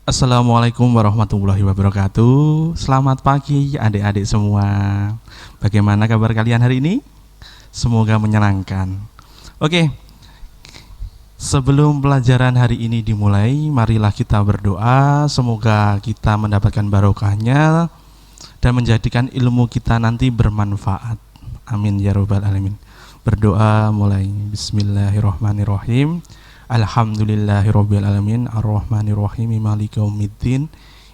Assalamualaikum warahmatullahi wabarakatuh. Selamat pagi adik-adik semua. Bagaimana kabar kalian hari ini? Semoga menyenangkan. Oke, sebelum pelajaran hari ini dimulai, marilah kita berdoa. Semoga kita mendapatkan barokahnya dan menjadikan ilmu kita nanti bermanfaat. Amin ya robbal alamin. Berdoa mulai. Bismillahirrahmanirrahim. Alhamdulillahirabbil alamin arrahmanirrahim maliki yaumiddin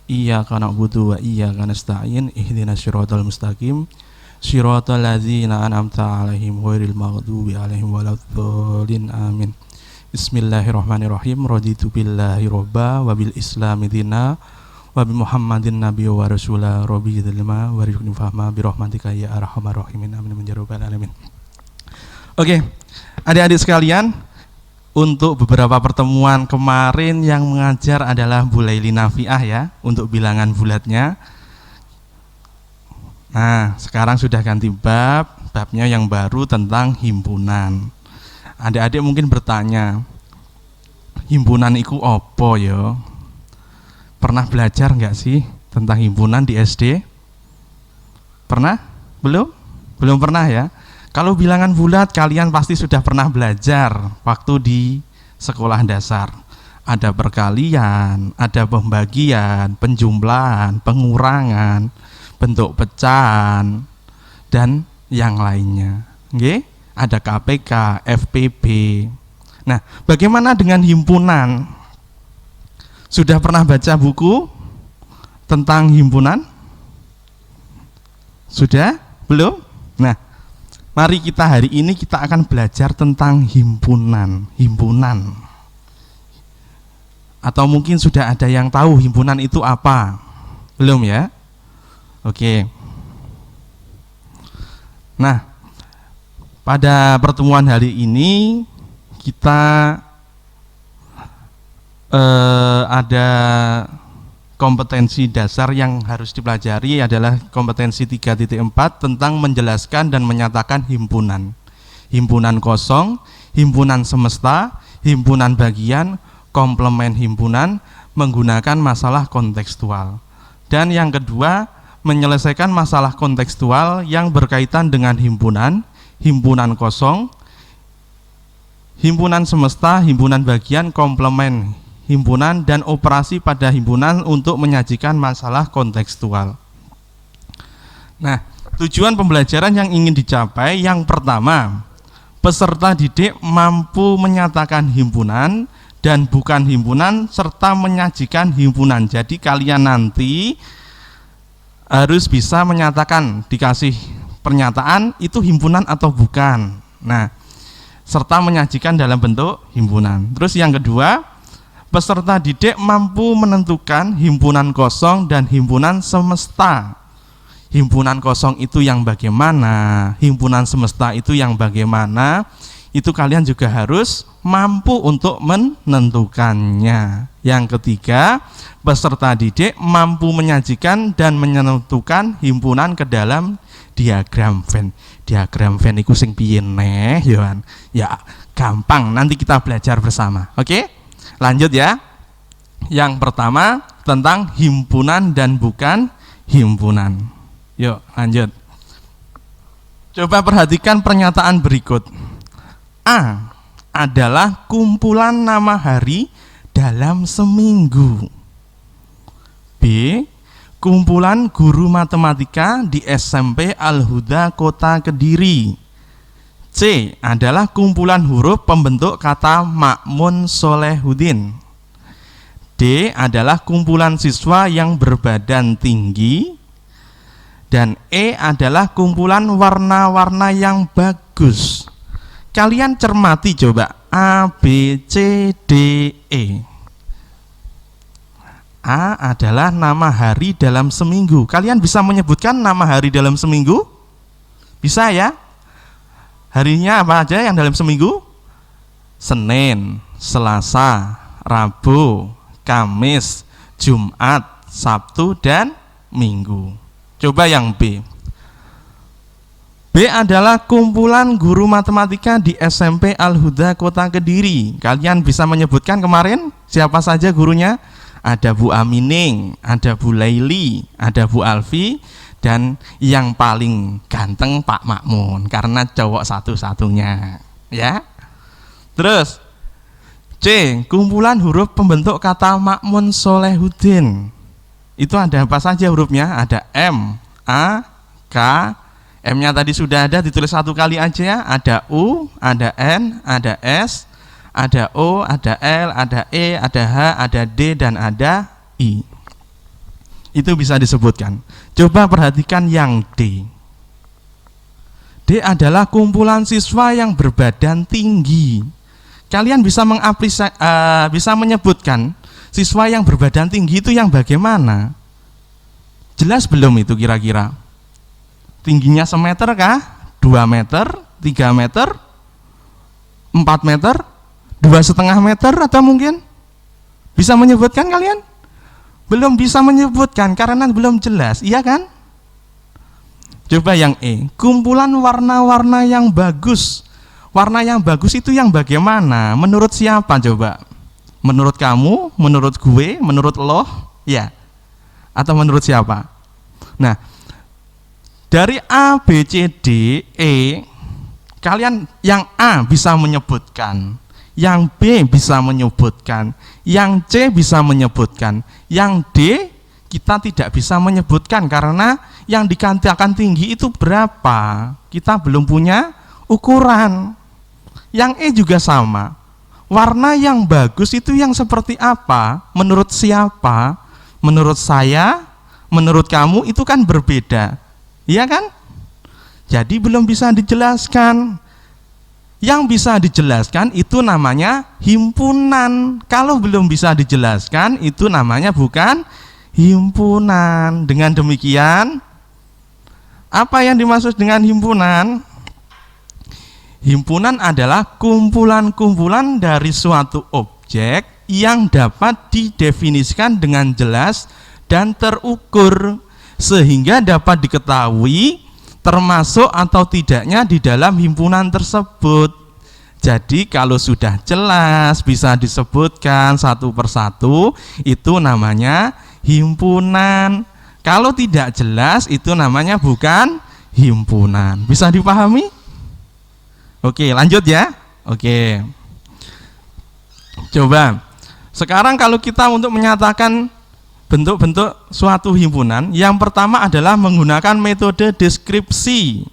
iyyaka na'budu wa iyyaka nasta'in ihdinas siratal mustaqim siratal ladzina an'amta 'alaihim ghairil maghdubi 'alaihim waladdallin amin. Bismillahirrahmanirrahim. Raditu billahi robba wa bil islami dina wa bi muhammadin nabiyya wa rasula rabbi dzilma wa rizqni fahma bi rahmatika ya arhamar rahimin amin ya rabbal alamin. Oke, adik-adik sekalian, untuk beberapa pertemuan kemarin yang mengajar adalah Bu Laili Nafiah ya, untuk bilangan bulatnya. Nah, sekarang sudah ganti babnya yang baru tentang himpunan. Adik-adik mungkin bertanya, himpunan itu apa ya? Pernah belajar nggak sih tentang himpunan di SD? Pernah? Belum? Belum pernah ya? Kalau bilangan bulat kalian pasti sudah pernah belajar waktu di sekolah dasar. Ada perkalian, ada pembagian, penjumlahan, pengurangan, bentuk pecahan, dan yang lainnya. Oke? Ada KPK, FPB. Nah, bagaimana dengan himpunan? Sudah pernah baca buku tentang himpunan? Sudah? Belum? Nah, mari kita hari ini kita akan belajar tentang himpunan. Atau mungkin sudah ada yang tahu himpunan itu apa? Belum ya? Oke. Nah, pada pertemuan hari ini kita ada kompetensi dasar yang harus dipelajari adalah kompetensi 3.4 tentang menjelaskan dan menyatakan himpunan. Himpunan kosong, himpunan semesta, himpunan bagian, komplement himpunan menggunakan masalah kontekstual. Dan yang kedua, menyelesaikan masalah kontekstual yang berkaitan dengan himpunan, himpunan kosong, himpunan semesta, himpunan bagian, komplement himpunan, dan operasi pada himpunan untuk menyajikan masalah kontekstual. Nah, tujuan pembelajaran yang ingin dicapai yang pertama, peserta didik mampu menyatakan himpunan dan bukan himpunan serta menyajikan himpunan. Jadi kalian nanti harus bisa menyatakan, dikasih pernyataan itu himpunan atau bukan. Nah, serta menyajikan dalam bentuk himpunan. Terus yang kedua, peserta didik mampu menentukan himpunan kosong dan himpunan semesta. Himpunan kosong itu yang bagaimana, himpunan semesta itu yang bagaimana, itu kalian juga harus mampu untuk menentukannya. Yang ketiga, peserta didik mampu menyajikan dan menentukan himpunan ke dalam diagram Venn. Diagram Venn itu sing piye neh, Yohan? Ya, gampang, nanti kita belajar bersama. Oke? Lanjut ya. Yang pertama tentang himpunan dan bukan himpunan. Yuk lanjut. Coba perhatikan pernyataan berikut. A adalah kumpulan nama hari dalam seminggu. B, kumpulan guru matematika di SMP Al-Huda Kota Kediri. C adalah kumpulan huruf pembentuk kata Makmun Solehudin. D adalah kumpulan siswa yang berbadan tinggi. Dan E adalah kumpulan warna-warna yang bagus. Kalian cermati coba A, B, C, D, E. A adalah nama hari dalam seminggu. Kalian bisa menyebutkan nama hari dalam seminggu? Bisa ya? Harinya apa aja yang dalam seminggu? Senin, Selasa, Rabu, Kamis, Jumat, Sabtu, dan Minggu. Coba yang B. B adalah kumpulan guru matematika di SMP Al-Huda Kota Kediri. Kalian bisa menyebutkan kemarin siapa saja gurunya? ada Bu Amining, ada Bu Laili, ada Bu Alfi, dan yang paling ganteng Pak Makmun karena cowok satu-satunya, ya. Terus C, kumpulan huruf pembentuk kata Makmun Solehudin. Itu ada apa saja hurufnya? Ada M, A, K, M-nya tadi sudah ada, ditulis satu kali aja ya. Ada U, ada N, ada S, ada O, ada L, ada E, ada H, ada D, dan ada I. Itu bisa disebutkan. Coba perhatikan yang D. D adalah kumpulan siswa yang berbadan tinggi. Kalian bisa bisa menyebutkan siswa yang berbadan tinggi itu yang bagaimana? Jelas belum itu kira-kira? Tingginya semeter kah? 2 meter? 3 meter? 4 meter? 2,5 meter atau mungkin? Bisa menyebutkan kalian? Belum bisa menyebutkan karena belum jelas, iya kan? Coba yang E, kumpulan warna-warna yang bagus. Warna yang bagus itu yang bagaimana? Menurut siapa coba? Menurut kamu, menurut gue, menurut lo, ya? Atau menurut siapa? Nah, dari A, B, C, D, E, kalian yang A bisa menyebutkan, yang B bisa menyebutkan, yang C bisa menyebutkan, yang D kita tidak bisa menyebutkan karena yang dikatakan tinggi itu berapa? Kita belum punya ukuran. Yang E juga sama. Warna yang bagus itu yang seperti apa? Menurut siapa? Menurut saya, menurut kamu itu kan berbeda. Iya kan? Jadi belum bisa dijelaskan. Yang bisa dijelaskan itu namanya himpunan. Kalau belum bisa dijelaskan itu namanya bukan himpunan. Dengan demikian, apa yang dimaksud dengan himpunan? Himpunan adalah kumpulan-kumpulan dari suatu objek yang dapat didefinisikan dengan jelas dan terukur sehingga dapat diketahui termasuk atau tidaknya di dalam himpunan tersebut. Jadi kalau sudah jelas bisa disebutkan satu persatu itu namanya himpunan. Kalau tidak jelas itu namanya bukan himpunan. Bisa dipahami? Oke, lanjut ya. Oke. Coba. Sekarang kalau kita untuk menyatakan bentuk-bentuk suatu himpunan, yang pertama adalah menggunakan metode deskripsi.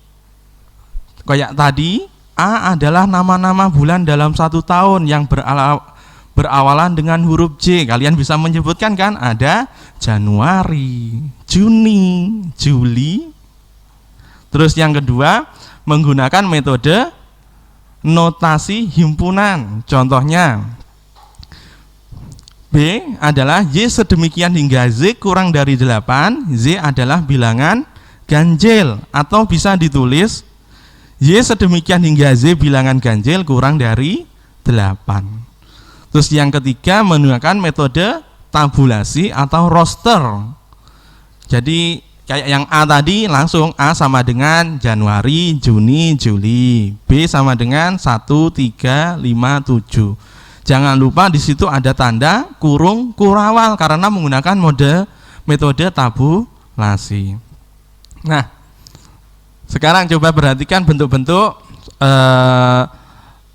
Kayak tadi, A adalah nama-nama bulan dalam 1 tahun yang berawalan dengan huruf J. Kalian bisa menyebutkan kan? Ada Januari, Juni, Juli. Terus yang kedua, menggunakan metode notasi himpunan. Contohnya B adalah Y sedemikian hingga Z kurang dari 8. Z adalah bilangan ganjil, atau bisa ditulis Y sedemikian hingga Z bilangan ganjil kurang dari 8. Terus yang ketiga menggunakan metode tabulasi atau roster. Jadi kayak yang A tadi langsung A sama dengan Januari, Juni, Juli. B sama dengan 1, 3, 5, 7. Jangan lupa di situ ada tanda kurung kurawal karena menggunakan metode tabulasi. Nah, sekarang coba perhatikan bentuk-bentuk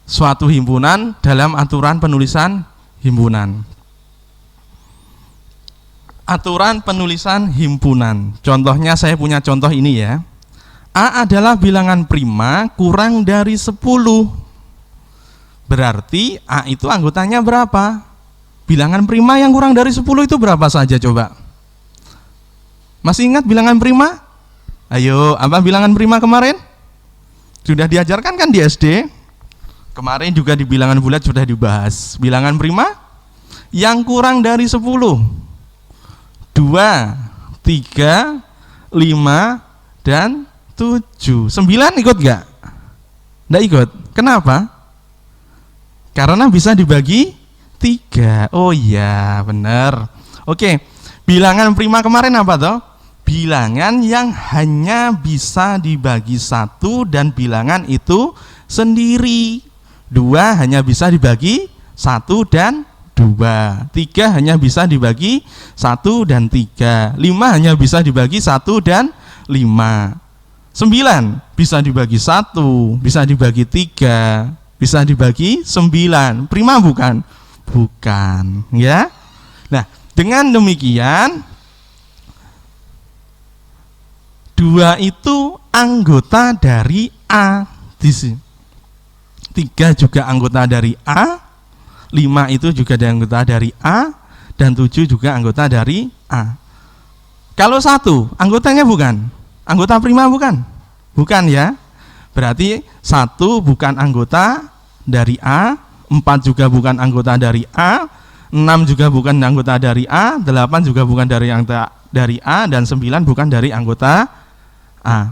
suatu himpunan dalam aturan penulisan himpunan. Aturan penulisan himpunan. Contohnya saya punya contoh ini ya. A adalah bilangan prima kurang dari 10. Berarti A itu anggotanya berapa? Bilangan prima yang kurang dari 10 itu berapa saja coba? Masih ingat bilangan prima? Ayo, apa bilangan prima kemarin? Sudah diajarkan kan di SD? Kemarin juga di bilangan bulat sudah dibahas. Bilangan prima yang kurang dari 10. 2, 3, 5, dan 7. 9 ikut gak? Nggak ikut. Kenapa? Karena bisa dibagi 3. Oh iya, benar. Oke, bilangan prima kemarin apa toh? Bilangan yang hanya bisa dibagi 1 dan bilangan itu sendiri. 2 hanya bisa dibagi 1 dan 2, 3 hanya bisa dibagi 1 dan 3, 5 hanya bisa dibagi 1 dan 5, 9 bisa dibagi 1, bisa dibagi 3, bisa dibagi 9. Prima bukan? Bukan, ya. Nah, dengan demikian 2 itu anggota dari A di sini. 3 juga anggota dari A, 5 itu juga anggota dari A, dan 7 juga anggota dari A. Kalau 1 anggotanya bukan? Anggota prima bukan? Bukan, ya. Berarti 1 bukan anggota dari A, 4 juga bukan anggota dari A, 6 juga bukan anggota dari A, 8 juga bukan dari anggota dari A, dan 9 bukan dari anggota A.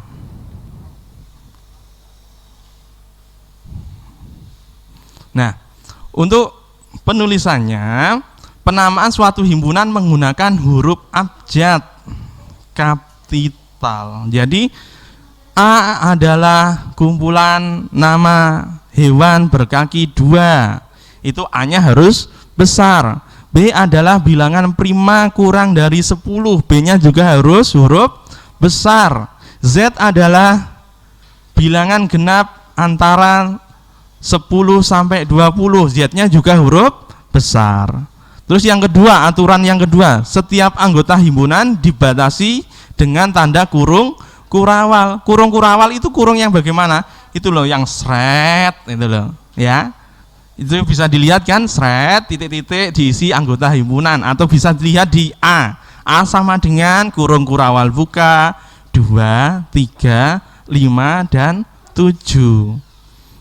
Nah, untuk penulisannya, penamaan suatu himpunan menggunakan huruf abjad kapital. Jadi A adalah kumpulan nama hewan berkaki 2, itu A-nya harus besar. B adalah bilangan prima kurang dari 10, B-nya juga harus huruf besar. Z adalah bilangan genap antara 10 sampai 20, Z-nya juga huruf besar. Terus yang kedua, aturan yang kedua, setiap anggota himpunan dibatasi dengan tanda kurung kurawal. Kurung kurawal itu kurung yang bagaimana? Itu loh yang sret, itu loh, ya. Itu bisa dilihat kan, sret, titik-titik diisi anggota himpunan, atau bisa dilihat di A. A sama dengan kurung kurawal buka 2, 3, 5, dan 7.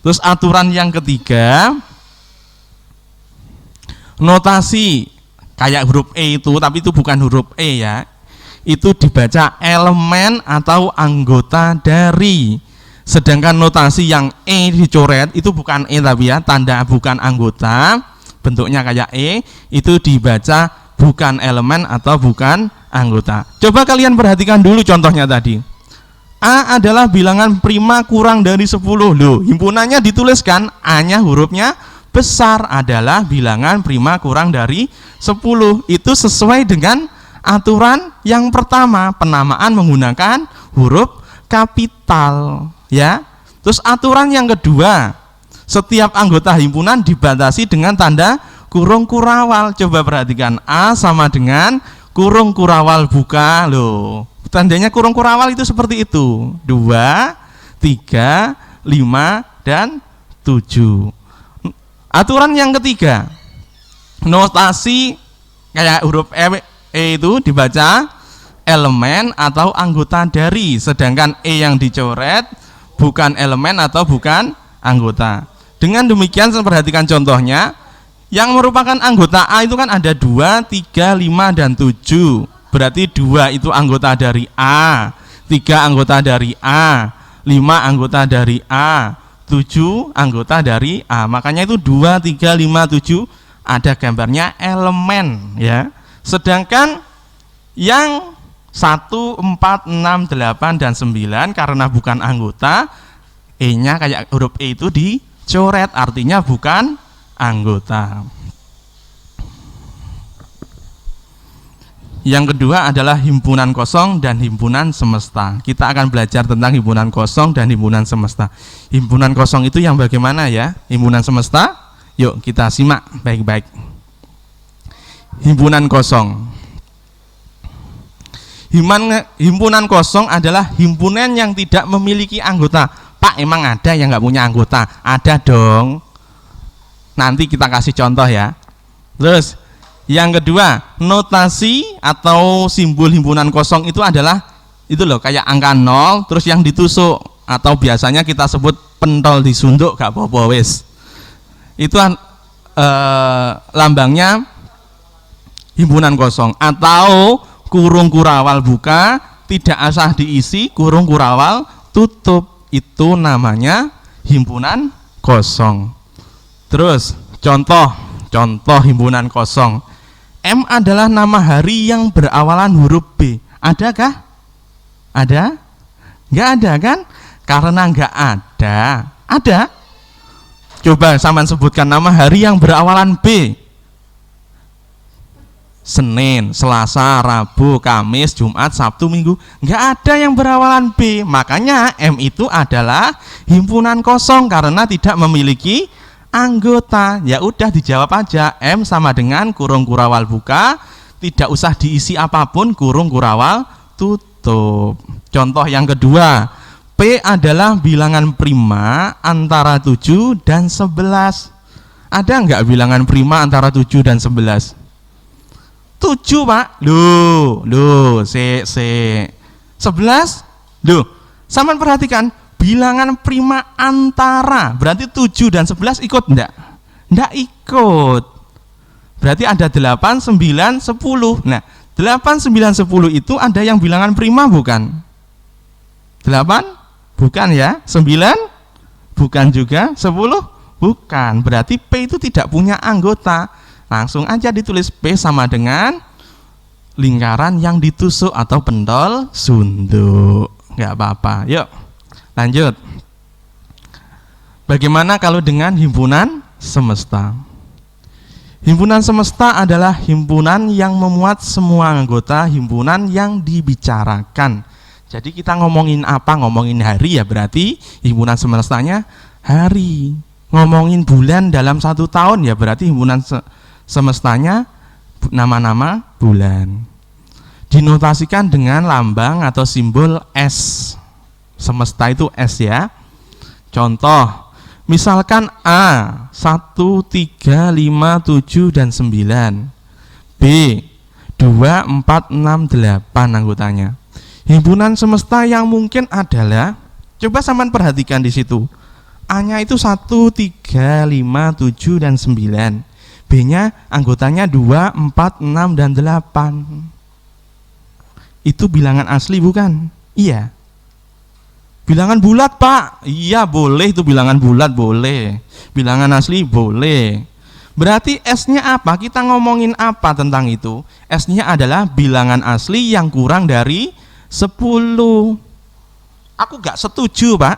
Terus aturan yang ketiga, notasi kayak huruf E itu, tapi itu bukan huruf E, ya. Itu dibaca elemen atau anggota dari. Sedangkan notasi yang E dicoret itu bukan E tapi ya, tanda bukan anggota, bentuknya kayak E, itu dibaca bukan elemen atau bukan anggota. Coba kalian perhatikan dulu contohnya tadi. A adalah bilangan prima kurang dari 10. Loh, himpunannya dituliskan A-nya hurufnya besar, adalah bilangan prima kurang dari 10. Itu sesuai dengan aturan yang pertama, penamaan menggunakan huruf kapital, ya. Terus aturan yang kedua, setiap anggota himpunan dibatasi dengan tanda kurung kurawal. Coba perhatikan, A sama dengan kurung kurawal buka. Loh, tandanya kurung kurawal itu seperti itu, 2, 3, 5, dan 7. Aturan yang ketiga, notasi kayak huruf E itu dibaca elemen atau anggota dari, sedangkan E yang dicoret bukan elemen atau bukan anggota. Dengan demikian, saya perhatikan contohnya, yang merupakan anggota A itu kan ada 2, 3, 5, dan 7. Berarti 2 itu anggota dari A, 3 anggota dari A, 5 anggota dari A, 7 anggota dari A. Makanya itu 2, 3, 5, 7 ada gambarnya elemen, ya. Sedangkan yang 1, 4, 6, 8, dan 9 karena bukan anggota, E-nya kayak huruf E itu dicoret, artinya bukan anggota. Yang kedua adalah himpunan kosong dan himpunan semesta. Kita akan belajar tentang himpunan kosong dan himpunan semesta. Himpunan kosong itu yang bagaimana, ya? Himpunan semesta? Yuk kita simak baik-baik. Himpunan kosong. Himpunan kosong adalah himpunan yang tidak memiliki anggota. Pak, emang ada yang nggak punya anggota? Ada dong. Nanti kita kasih contoh, ya. Terus yang kedua, notasi atau simbol himpunan kosong itu adalah itu loh, kayak angka 0 terus yang ditusuk, atau biasanya kita sebut pentol disunduk, gak apa-apa wis. Itu lambangnya himpunan kosong. Atau kurung kurawal buka, tidak asah diisi, kurung kurawal tutup, itu namanya himpunan kosong. Terus contoh himpunan kosong. M adalah nama hari yang berawalan huruf B. Adakah? Ada? Nggak ada kan? Karena nggak ada. Ada? Coba sampean sebutkan nama hari yang berawalan B. Senin, Selasa, Rabu, Kamis, Jumat, Sabtu, Minggu. Nggak ada yang berawalan B. Makanya M itu adalah himpunan kosong karena tidak memiliki anggota. Ya udah dijawab aja, M sama dengan kurung kurawal buka, tidak usah diisi apapun, kurung kurawal tutup. Contoh yang kedua, P adalah bilangan prima antara 7 dan 11. Ada nggak bilangan prima antara 7 dan 11? 7 Pak. Loh, C. 11? Loh, saman perhatikan, bilangan prima antara, berarti 7 dan 11 ikut enggak? Enggak ikut. Berarti ada 8, 9, 10. Nah, 8, 9, 10 itu ada yang bilangan prima bukan? 8? Bukan ya. 9? Bukan juga. 10? Bukan. Berarti P itu tidak punya anggota. Langsung aja ditulis P sama dengan lingkaran yang ditusuk atau pentol sunduk. Nggak apa-apa. Yuk, lanjut. Bagaimana kalau dengan himpunan semesta? Himpunan semesta adalah himpunan yang memuat semua anggota himpunan yang dibicarakan. Jadi kita ngomongin apa? Ngomongin hari ya berarti himpunan semestanya hari. Ngomongin bulan dalam 1 tahun ya berarti himpunan semestanya nama-nama bulan. Dinotasikan dengan lambang atau simbol S. Semesta itu S ya. Contoh, misalkan A 1, 3, 5, 7 dan 9. B 2, 4, 6, 8 anggotanya. Himpunan semesta yang mungkin adalah, coba sampean perhatikan di situ. A-nya itu 1, 3, 5, 7 dan 9. B-nya anggotanya 2, 4, 6, dan 8. Itu bilangan asli bukan? Iya. Bilangan bulat Pak? Iya boleh, itu bilangan bulat boleh. Bilangan asli boleh. Berarti S-nya apa? Kita ngomongin apa tentang itu? S-nya adalah bilangan asli yang kurang dari 10. Aku gak setuju Pak.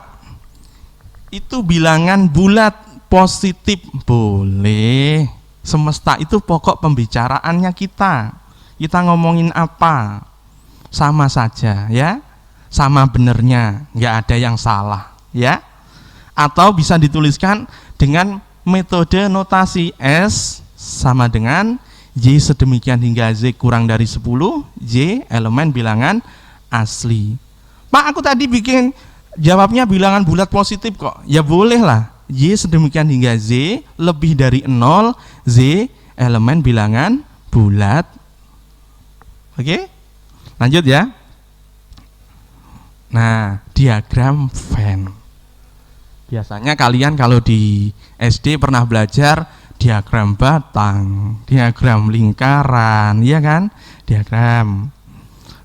Itu bilangan bulat positif boleh. Semesta itu pokok pembicaraannya kita. Kita ngomongin apa? Sama saja ya. Sama benernya, nggak ada yang salah ya. Atau bisa dituliskan dengan metode notasi S sama dengan Y sedemikian hingga Z kurang dari 10, Y elemen bilangan asli. Pak, aku tadi bikin jawabnya bilangan bulat positif kok. Ya boleh lah. Y sedemikian hingga Z lebih dari 0, Z elemen bilangan bulat. Oke, lanjut ya. Nah, diagram Venn. Biasanya kalian kalau di SD pernah belajar diagram batang, diagram lingkaran, iya kan? Diagram.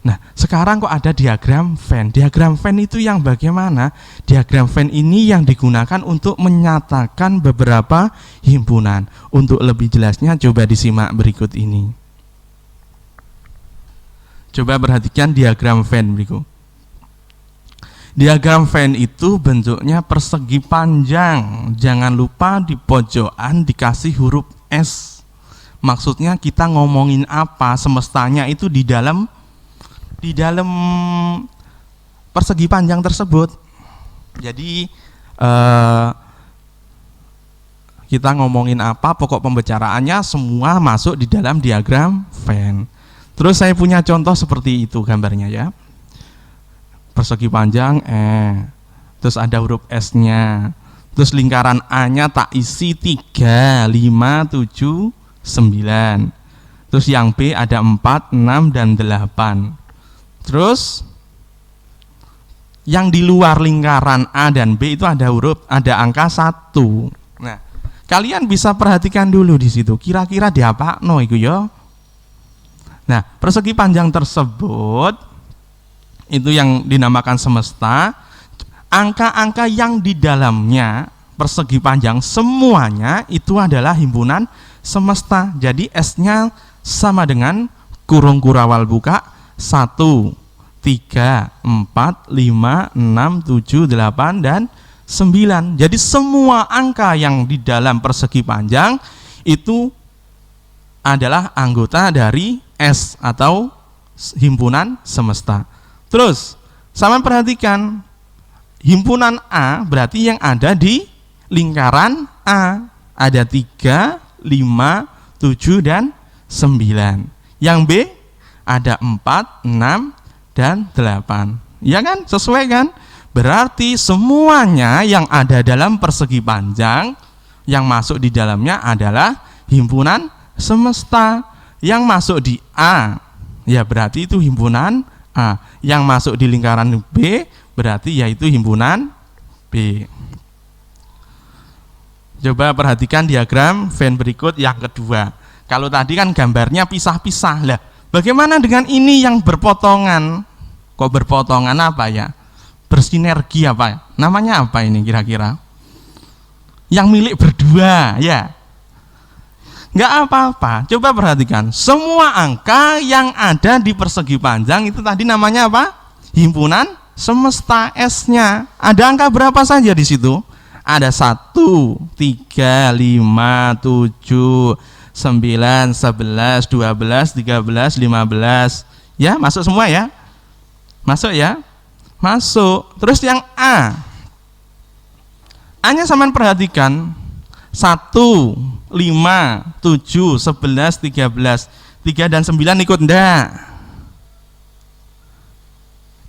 Nah, sekarang kok ada diagram Venn. Diagram Venn itu yang bagaimana? Diagram Venn ini yang digunakan untuk menyatakan beberapa himpunan. Untuk lebih jelasnya coba disimak berikut ini. Coba perhatikan diagram Venn berikut. Diagram Venn itu bentuknya persegi panjang. Jangan lupa di pojokan dikasih huruf S. Maksudnya kita ngomongin apa? Semestanya itu di dalam persegi panjang tersebut. Jadi kita ngomongin apa, pokok pembicaraannya semua masuk di dalam diagram Venn. Terus saya punya contoh seperti itu gambarnya ya. Persegi panjang terus ada huruf S-nya. Terus lingkaran A-nya tak isi 3, 5, 7, 9. Terus yang B ada 4, 6, dan 8. Terus yang di luar lingkaran A dan B itu ada angka 1. Nah, kalian bisa perhatikan dulu di situ. Kira-kira diapakno iku ya? Nah, persegi panjang tersebut itu yang dinamakan semesta. Angka-angka yang di dalamnya persegi panjang semuanya itu adalah himpunan semesta. Jadi S-nya sama dengan kurung kurawal buka 1, 3, 4, 5, 6, 7, 8, dan 9. Jadi semua angka yang di dalam persegi panjang itu adalah anggota dari S atau himpunan semesta. Terus, sama perhatikan, himpunan A berarti yang ada di lingkaran A. Ada 3, 5, 7, dan 9. Yang B ada 4, 6, dan 8. Ya kan? Sesuai kan? Berarti semuanya yang ada dalam persegi panjang yang masuk di dalamnya adalah himpunan semesta. Yang masuk di A, ya berarti itu himpunan A. Yang masuk di lingkaran B, berarti yaitu himpunan B. Coba perhatikan diagram Venn berikut yang kedua. Kalau tadi kan gambarnya pisah-pisah. Lah, bagaimana dengan ini yang berpotongan? Kok berpotongan apa ya? Bersinergi apa? Namanya apa ini kira-kira? Yang milik berdua, ya. Nggak apa-apa, coba perhatikan. Semua angka yang ada di persegi panjang itu tadi namanya apa? Himpunan semesta S-nya. Ada angka berapa saja di situ? Ada 1, 3, 5, 7, 9, 11, 12, 13, 15. Ya, masuk semua ya? Masuk ya? Masuk. Terus yang A. A-nya sampean perhatikan. 1, 5, 7, 11, 13. 3 dan 9 ikut enggak?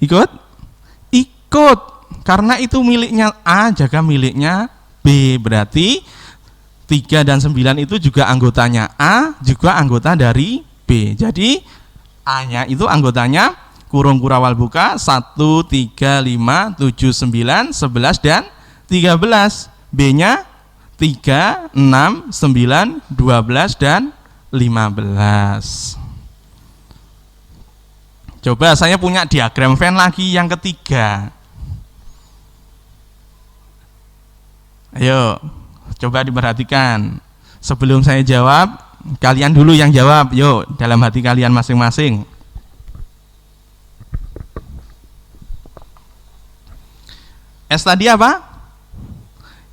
Ikut? Ikut. Karena itu miliknya A, jaga miliknya B. Berarti 3 dan 9 itu juga anggotanya A, juga anggota dari B. Jadi A-nya itu anggotanya kurung kurawal buka 1, 3, 5, 7, 9, 11, dan 13. B-nya 3, 6, 9, 12, dan 15. Coba saya punya diagram Venn lagi yang ketiga. Ayo, coba diperhatikan. Sebelum saya jawab, kalian dulu yang jawab. Yuk, dalam hati kalian masing-masing. S tadi apa?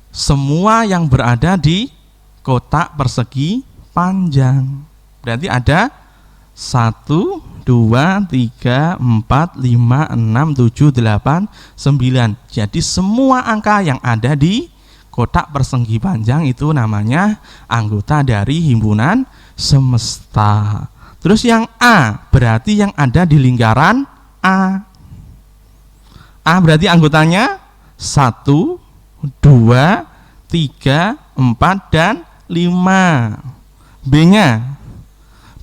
Semua yang berada di kotak persegi panjang. Berarti ada 1, 2, 3, 4, 5, 6, 7, 8, 9. Jadi semua angka yang ada di kotak persegi panjang itu namanya anggota dari himpunan semesta. Terus yang A berarti yang ada di lingkaran A. A berarti anggotanya 1, 2, 3, 4, dan 5. B-nya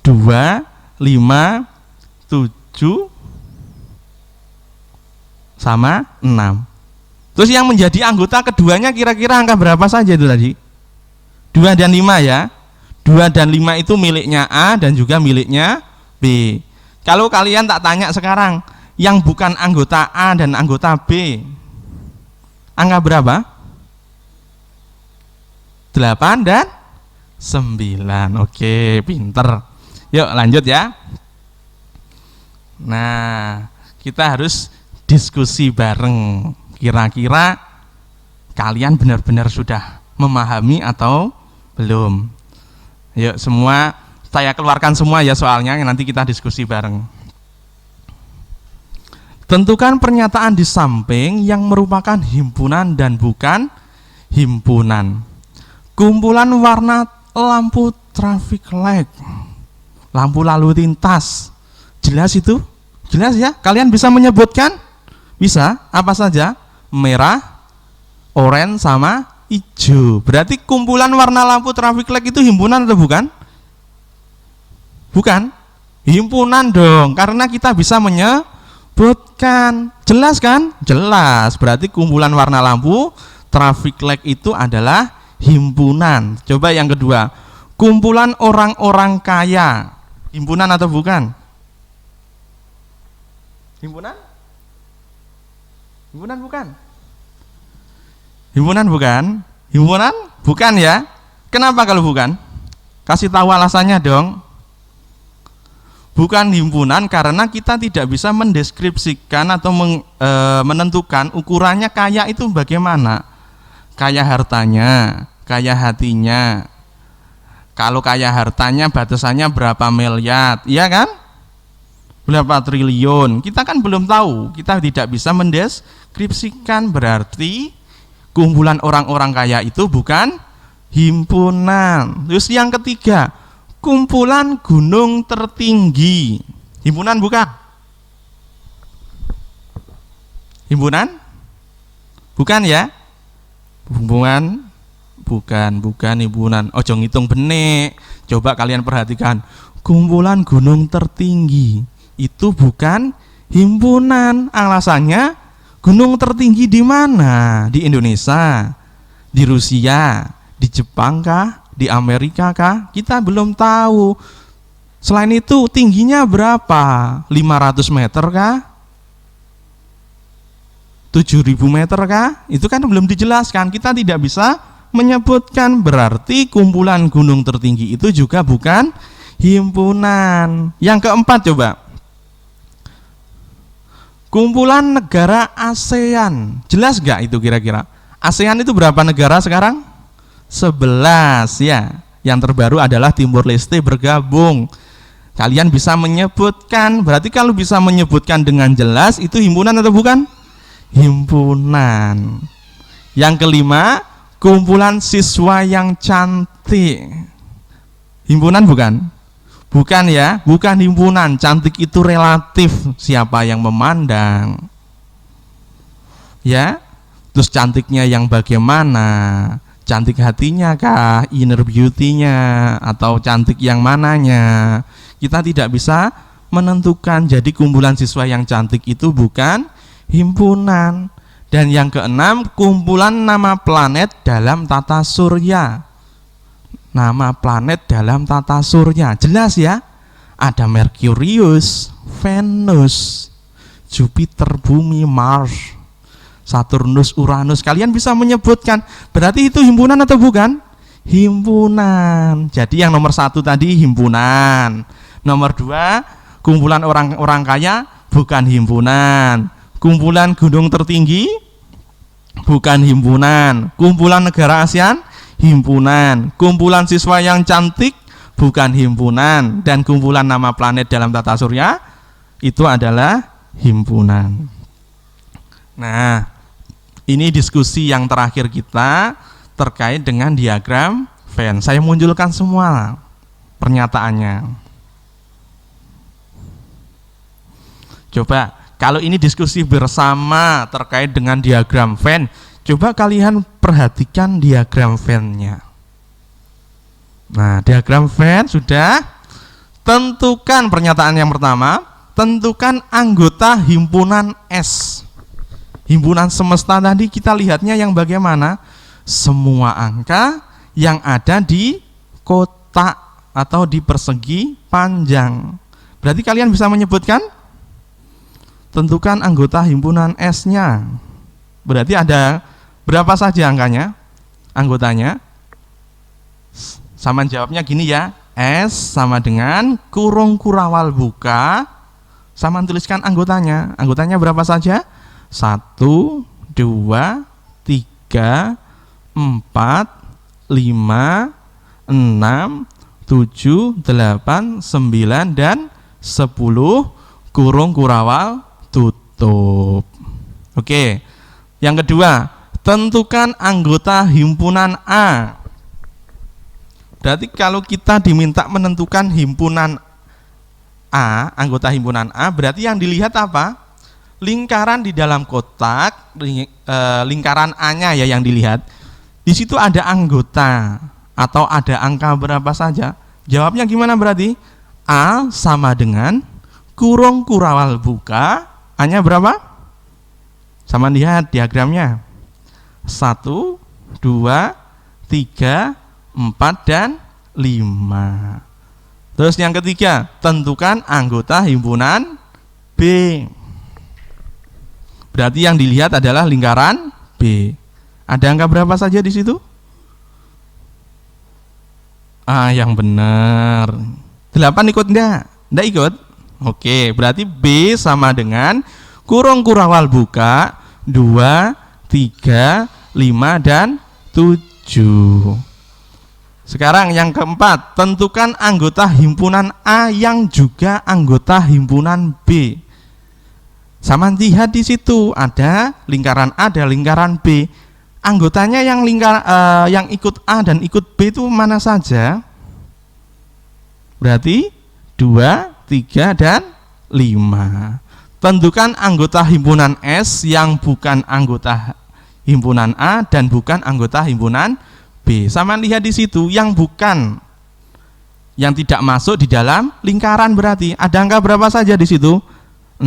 2, 5, 7, sama 6. Terus yang menjadi anggota keduanya kira-kira angka berapa saja itu tadi? 2 dan 5 ya. 2 dan 5 itu miliknya A dan juga miliknya B. Kalau kalian tak tanya sekarang, yang bukan anggota A dan anggota B, angka berapa? 8 dan 9. Oke, pinter. Yuk lanjut ya. Nah, kita harus diskusi bareng. Kira-kira kalian benar-benar sudah memahami atau belum? Yuk semua, saya keluarkan semua ya soalnya, nanti kita diskusi bareng. Tentukan pernyataan di samping yang merupakan himpunan dan bukan himpunan. Kumpulan warna lampu traffic light, lampu lalu lintas. Jelas itu? Jelas ya? Kalian bisa menyebutkan? Bisa? Apa saja? Merah, oranye, sama hijau. Berarti kumpulan warna lampu traffic light itu himpunan atau bukan? Bukan? Himpunan dong, karena kita bisa menyebutkan. Jelas kan? Jelas. Berarti kumpulan warna lampu traffic light itu adalah himpunan. Coba yang kedua, kumpulan orang-orang kaya, himpunan atau bukan? Himpunan? Himpunan bukan? Himpunan bukan? Himpunan bukan ya? Kenapa kalau bukan? Kasih tahu alasannya dong. Bukan himpunan karena kita tidak bisa mendeskripsikan atau menentukan ukurannya kaya itu bagaimana. Kaya hartanya, kaya hatinya, Kalau kaya hartanya batasannya berapa miliar, iya kan? Berapa triliun? Kita kan belum tahu. Kita tidak bisa mendeskripsikan, berarti kumpulan orang-orang kaya itu bukan himpunan. Terus yang ketiga, kumpulan gunung tertinggi. Himpunan bukan? Himpunan? Bukan ya? Himpunan? Bukan himpunan. Ojo ngitung benek. Coba kalian perhatikan. Kumpulan gunung tertinggi itu bukan himpunan. Alasannya, gunung tertinggi di mana? Di Indonesia, di Rusia, di Jepang kah? Di Amerika kah? Kita belum tahu. Selain itu, tingginya berapa? 500 meter kah? 7.000 meter kah? Itu kan belum dijelaskan. Kita tidak bisa menyebutkan, berarti kumpulan gunung tertinggi itu juga bukan himpunan. Yang keempat coba, kumpulan negara ASEAN. Jelas gak itu kira-kira? ASEAN itu berapa negara sekarang? 11 ya. Yang terbaru adalah Timur Leste bergabung. Kalian bisa menyebutkan, berarti kalau bisa menyebutkan dengan jelas itu himpunan atau bukan? Himpunan. Yang kelima, kumpulan siswa yang cantik. Himpunan bukan? Bukan ya, bukan himpunan. Cantik itu relatif, siapa yang memandang. Ya, terus cantiknya yang bagaimana? Cantik hatinya kah, inner beauty-nya, atau cantik yang mananya? Kita tidak bisa menentukan. Jadi kumpulan siswa yang cantik itu bukan himpunan. Dan yang keenam, kumpulan nama planet dalam tata surya. Nama planet dalam tata surya, jelas ya. Ada Merkurius, Venus, Jupiter, Bumi, Mars, Saturnus, Uranus. Kalian bisa menyebutkan, berarti itu himpunan atau bukan? Himpunan. Jadi yang nomor 1 tadi himpunan. Nomor 2, kumpulan orang-orang kaya bukan himpunan. Kumpulan gunung tertinggi bukan himpunan. Kumpulan negara ASEAN himpunan. Kumpulan siswa yang cantik bukan himpunan. Dan kumpulan nama planet dalam tata surya itu adalah himpunan. Nah, ini diskusi yang terakhir kita terkait dengan diagram Venn. Saya munculkan semua pernyataannya. Coba, kalau ini diskusi bersama terkait dengan diagram Venn, coba kalian perhatikan diagram Venn-nya. Nah, diagram Venn sudah. Tentukan pernyataan yang pertama, tentukan anggota himpunan S. Himpunan semesta tadi kita lihatnya yang bagaimana? Semua angka yang ada di kotak atau di persegi panjang. Berarti kalian bisa menyebutkan? Tentukan anggota himpunan S-nya. Berarti ada berapa saja angkanya? Anggotanya? Sama jawabnya gini ya. S sama dengan kurung kurawal buka. Sama tuliskan anggotanya. Anggotanya berapa saja? 1, 2, 3, 4, 5, 6, 7, 8, 9, dan 10 kurung kurawal tutup. Oke. Yang kedua, tentukan anggota himpunan A. Berarti kalau kita diminta menentukan himpunan A, anggota himpunan A, berarti yang dilihat apa? Lingkaran di dalam kotak, lingkaran A-nya ya yang dilihat. Di situ ada anggota atau ada angka berapa saja? Jawabnya gimana berarti? A sama dengan kurung kurawal buka. A-nya berapa? Sama lihat diagramnya. 1, 2, 3, 4, dan 5. Terus yang ketiga, tentukan anggota himpunan B. Berarti yang dilihat adalah lingkaran B. Ada angka berapa saja di situ? Yang benar. 8 ikut enggak? Enggak ikut? Oke, berarti B sama dengan kurung kurawal buka 2, 3, 5, dan 7. Sekarang yang keempat, tentukan anggota himpunan A yang juga anggota himpunan B. Sama lihat di situ ada lingkaran A dan lingkaran B. Anggotanya yang yang ikut A dan ikut B itu mana saja? Berarti 2, 3, dan 5. Tentukan anggota himpunan S yang bukan anggota himpunan A dan bukan anggota himpunan B. Sama lihat di situ yang bukan, yang tidak masuk di dalam lingkaran, berarti ada angka berapa saja di situ? 6,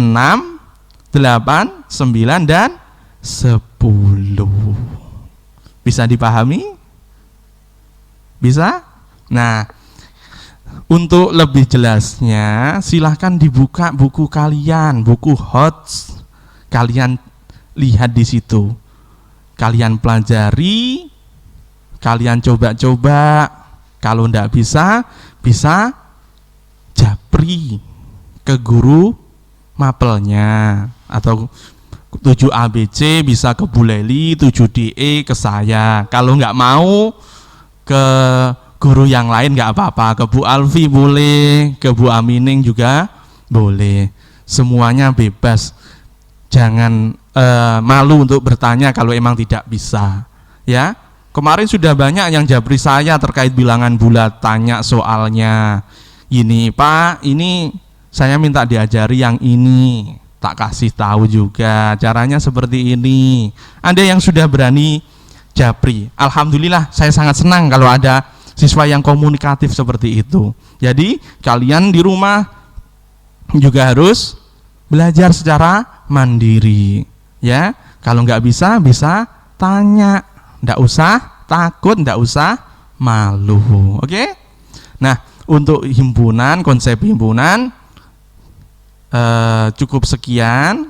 8, 9, dan 10. Bisa dipahami? Bisa? Nah, untuk lebih jelasnya silahkan dibuka buku kalian, buku HOTS. Kalian lihat di situ. Kalian pelajari, kalian coba-coba. Kalau tidak bisa japri ke guru mapelnya, atau 7 ABC bisa ke Bu Leli, 7 DE ke saya. Kalau nggak mau ke guru yang lain nggak apa-apa, ke Bu Alfi boleh, ke Bu Amining juga boleh. Semuanya bebas. Jangan malu untuk bertanya kalau emang tidak bisa. Ya, kemarin sudah banyak yang japri saya terkait bilangan bulat, tanya soalnya. Ini Pak, ini saya minta diajari yang ini. Tak kasih tahu juga caranya seperti ini. Ada yang sudah berani japri. Alhamdulillah, saya sangat senang kalau ada siswa yang komunikatif seperti itu. Jadi kalian di rumah juga harus belajar secara mandiri. Ya, kalau nggak bisa tanya. Nggak usah takut, nggak usah malu. Oke? Nah, untuk himpunan, konsep himpunan cukup sekian.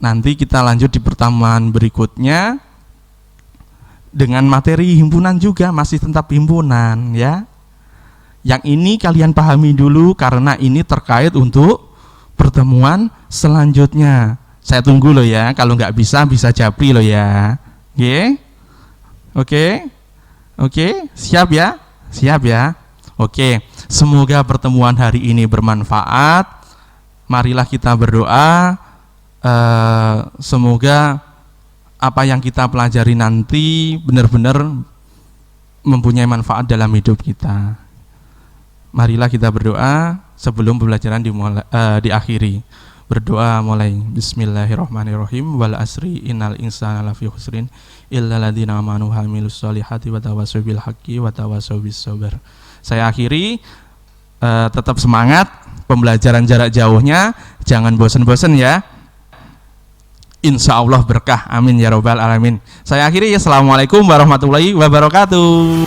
Nanti kita lanjut di pertemuan berikutnya dengan materi himpunan juga, masih tetap himpunan ya. Yang ini kalian pahami dulu karena ini terkait untuk pertemuan selanjutnya. Saya tunggu loh ya, kalau nggak bisa japri loh ya. Oke, siap ya? Siap ya? Oke, semoga pertemuan hari ini bermanfaat. Marilah kita berdoa, semoga apa yang kita pelajari nanti benar-benar mempunyai manfaat dalam hidup kita. Marilah kita berdoa sebelum pembelajaran diakhiri. Berdoa mulai. Bismillahirrahmanirrahim. Wal asri innal insana lafi khusrin illa ladzina amanu wa amilus solihati wa tawassaw bil haqqi wa tawassaw bis sabr. Saya akhiri, tetap semangat pembelajaran jarak jauhnya, jangan bosan-bosan ya. Insya Allah berkah, amin ya robbal alamin. Saya akhiri, assalamualaikum warahmatullahi wabarakatuh.